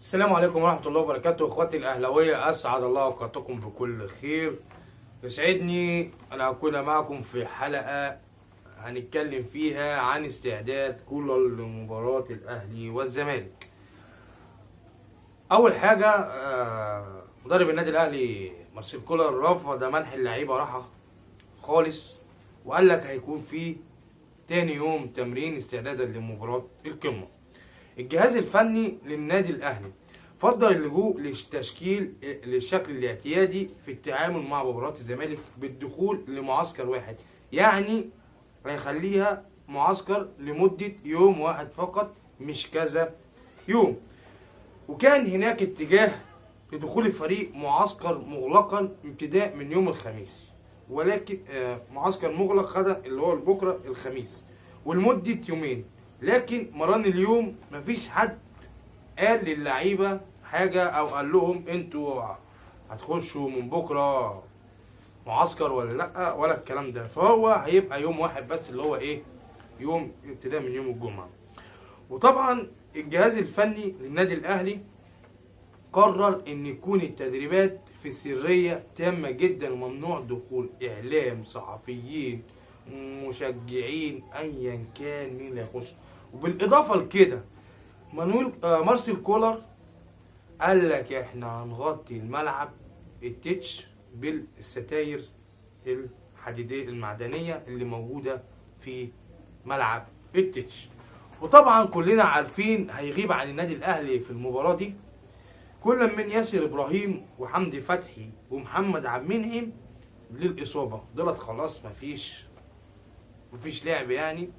السلام عليكم ورحمة الله وبركاته. اخواتي الاهلاوية، اسعد الله اوقاتكم بكل خير. يسعدني ان اكون معكم في حلقة هنتكلم فيها عن استعداد كولر لمباراة الاهلي والزمالك. اول حاجة مدرب النادي الاهلي مارسيل كولر رفض منح اللعيبة راحة خالص، وقال لك هيكون في تاني يوم تمرين استعدادا لمباراة القمة. الجهاز الفني للنادي الاهلي فضل اللجوء للتشكيل للشكل الاعتيادي في التعامل مع مباراة الزمالك بالدخول لمعسكر واحد، يعني هيخليها معسكر لمدة يوم واحد فقط مش كذا يوم. وكان هناك اتجاه لدخول الفريق معسكر مغلقا ابتداء من يوم الخميس، ولكن معسكر مغلق غدا اللي هو بكره الخميس ولمدة يومين. لكن مران اليوم مفيش حد قال للعيبه حاجه او قال لهم انتوا هتخشوا من بكره معسكر ولا لا، ولا الكلام ده. فهو هيبقى يوم واحد بس اللي هو ايه، يوم ابتداء من يوم الجمعه. وطبعا الجهاز الفني للنادي الاهلي قرر ان يكون التدريبات في سريه تامه جدا، وممنوع دخول اعلام، صحفيين، مشجعين، ايا كان مين اللي هيخش. وبالاضافه لكده مارسيل كولر قال لك احنا هنغطي الملعب التتش بالستاير الحديديه المعدنيه اللي موجوده في ملعب التتش. وطبعا كلنا عارفين هيغيب عن النادي الاهلي في المباراه دي كل من ياسر ابراهيم وحمدي فتحي ومحمد عبد المنعم للاصابه، دولت خلاص مفيش لعب يعني،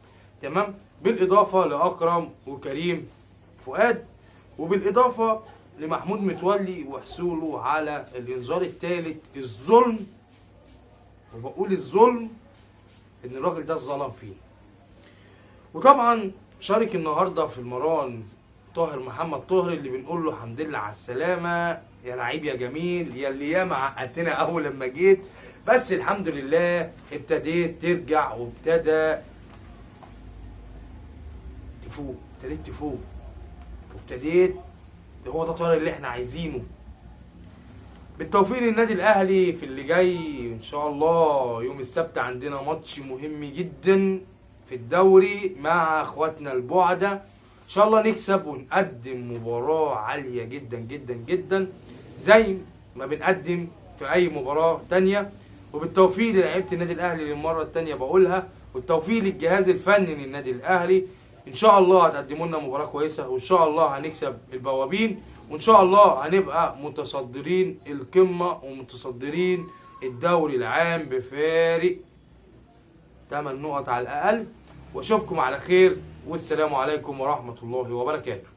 تمام. بالاضافه لاكرم وكريم فؤاد، وبالاضافه لمحمود متولي وحصوله على الانذار الثالث. الظلم، وبقول الظلم ان الراجل ده اتظلم فيه. وطبعا شارك النهارده في المران طاهر محمد طاهر اللي بنقول له الحمد لله على السلامه يا لعيب يا جميل، يا اللي ياما عقدتنا اول لما جيت، بس الحمد لله ابتديت ترجع وابتديت تفوق وابتديت، هو ده طاهر اللي احنا عايزينه. بالتوفيق للنادي الاهلي في اللي جاي ان شاء الله. يوم السبت عندنا ماتش مهم جدا في الدوري مع اخواتنا البعدة، ان شاء الله نكسب ونقدم مباراة عالية جدا جدا جدا زي ما بنقدم في اي مباراة تانية. وبالتوفيق للاعيبة النادي الاهلي للمرة التانية بقولها، والتوفيق للجهاز الفني للنادي الاهلي. ان شاء الله هتقدموا لنا مباراة كويسة، وان شاء الله هنكسب البوابين، وان شاء الله هنبقى متصدرين القمة ومتصدرين الدوري العام بفارق 8 نقط على الاقل. واشوفكم على خير، والسلام عليكم ورحمة الله وبركاته.